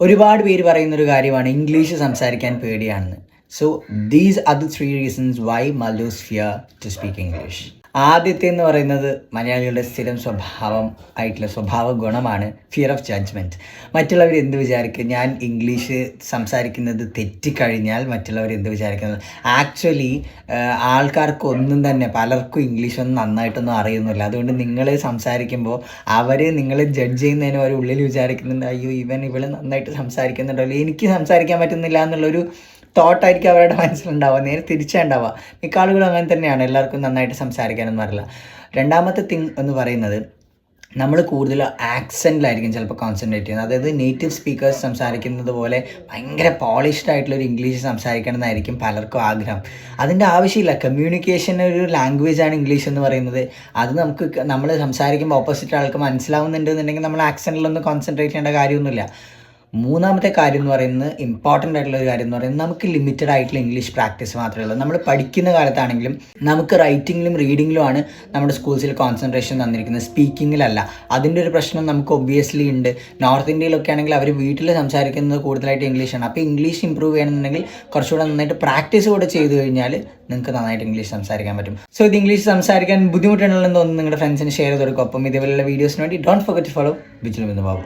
ഒരുപാട് പേര് പറയുന്നൊരു കാര്യമാണ് ഇംഗ്ലീഷ് സംസാരിക്കാൻ പേടിയാണെന്ന്. So these are the 3 reasons why Malayalis fear to speak English. ആദ്യത്തെ എന്ന് പറയുന്നത് മലയാളികളുടെ സ്ഥിരം സ്വഭാവ ഗുണമാണ് ഫിയർ ഓഫ് ജഡ്ജ്മെൻറ്റ്. മറ്റുള്ളവർ എന്ത് വിചാരിക്കും, ഞാൻ ഇംഗ്ലീഷ് സംസാരിക്കുന്നത് തെറ്റിക്കഴിഞ്ഞാൽ മറ്റുള്ളവർ എന്ത് വിചാരിക്കുന്നത്. ആക്ച്വലി ആൾക്കാർക്ക് ഒന്നും തന്നെ, പലർക്കും ഇംഗ്ലീഷൊന്നും നന്നായിട്ടൊന്നും അറിയുന്നില്ല. അതുകൊണ്ട് നിങ്ങൾ സംസാരിക്കുമ്പോൾ അവർ നിങ്ങളെ ജഡ്ജ് ചെയ്യുന്നതിന് അവർ ഉള്ളിൽ വിചാരിക്കുന്നുണ്ട്, അയ്യോ ഇവൾ നന്നായിട്ട് സംസാരിക്കുന്നുണ്ടല്ലോ, എനിക്ക് സംസാരിക്കാൻ പറ്റുന്നില്ല എന്നുള്ളൊരു തോട്ടായിരിക്കും അവരുടെ മനസ്സിലുണ്ടാവുക. നേരെ തിരിച്ചുണ്ടാവുക. മിക്ക ആളുകളും അങ്ങനെ തന്നെയാണ്, എല്ലാവർക്കും നന്നായിട്ട് സംസാരിക്കാനൊന്നും അറിയില്ല. രണ്ടാമത്തെ തിങ് എന്ന് പറയുന്നത്, നമ്മൾ കൂടുതൽ ആക്സെൻറ്റിലായിരിക്കും ചിലപ്പോൾ കോൺസെൻട്രേറ്റ് ചെയ്യുന്നത്. അതായത് നേറ്റീവ് സ്പീക്കേഴ്സ് സംസാരിക്കുന്നത് പോലെ ഭയങ്കര പോളിഷ്ഡ് ആയിട്ടുള്ളൊരു ഇംഗ്ലീഷ് സംസാരിക്കണം എന്നായിരിക്കും പലർക്കും ആഗ്രഹം. അതിൻ്റെ ആവശ്യമില്ല. കമ്മ്യൂണിക്കേഷൻ ഒരു ലാംഗ്വേജാണ് ഇംഗ്ലീഷ് എന്ന് പറയുന്നത്. അത് നമ്മൾ സംസാരിക്കുമ്പോൾ ഓപ്പോസിറ്റ് ആൾക്ക് മനസ്സിലാവുന്നുണ്ടെന്നുണ്ടെങ്കിൽ നമ്മൾ ആക്സെൻറ്റിലൊന്നും കോൺസെൻട്രേറ്റ് ചെയ്യേണ്ട കാര്യമൊന്നുമില്ല. മൂന്നാമത്തെ കാര്യം എന്ന് പറയുന്നത്, ഇമ്പോർട്ടൻ്റ് ആയിട്ടുള്ള ഒരു കാര്യം എന്ന് പറയുന്നത്, നമുക്ക് ലിമിറ്റഡ് ആയിട്ടുള്ള ഇംഗ്ലീഷ് പ്രാക്ടീസ് മാത്രമേ ഉള്ളൂ. നമ്മൾ പഠിക്കുന്ന കാലത്താണെങ്കിലും നമുക്ക് റൈറ്റിങ്ങിലും റീഡിങ്ങിലുമാണ് നമ്മുടെ സ്കൂൾസിൽ കോൺസെൻട്രേഷൻ തന്നിരിക്കുന്നത്, സ്പീക്കിങ്ങിലല്ല. അതിൻ്റെ ഒരു പ്രശ്നം നമുക്ക് ഒബ്വിയസ്ലി ഉണ്ട്. നോർത്ത് ഇന്ത്യയിലൊക്കെ ആണെങ്കിൽ അവർ വീട്ടിൽ സംസാരിക്കുന്നത് കൂടുതലായിട്ട് ഇംഗ്ലീഷാണ്. അപ്പോൾ ഇംഗ്ലീഷ് ഇമ്പ്രൂവ് ചെയ്യണമെന്നുണ്ടെങ്കിൽ കുറച്ചുകൂടെ നന്നായിട്ട് പ്രാക്ടീസ് കൂടെ ചെയ്ത് കഴിഞ്ഞാൽ നിങ്ങൾക്ക് നന്നായിട്ട് ഇംഗ്ലീഷ് സംസാരിക്കാൻ പറ്റും. സോ ഇത് ഇംഗ്ലീഷ് സംസാരിക്കാൻ ബുദ്ധിമുട്ടുണ്ടെന്ന് തോന്നുന്നു നിങ്ങളുടെ ഫ്രണ്ട്സിന് ഷെയർ ചെയ്ത് കൊടുക്കും. അപ്പം ഇതേപോലെയുള്ള വീഡിയോസിന് വേണ്ടി don't forget to follow Vigil with Babu.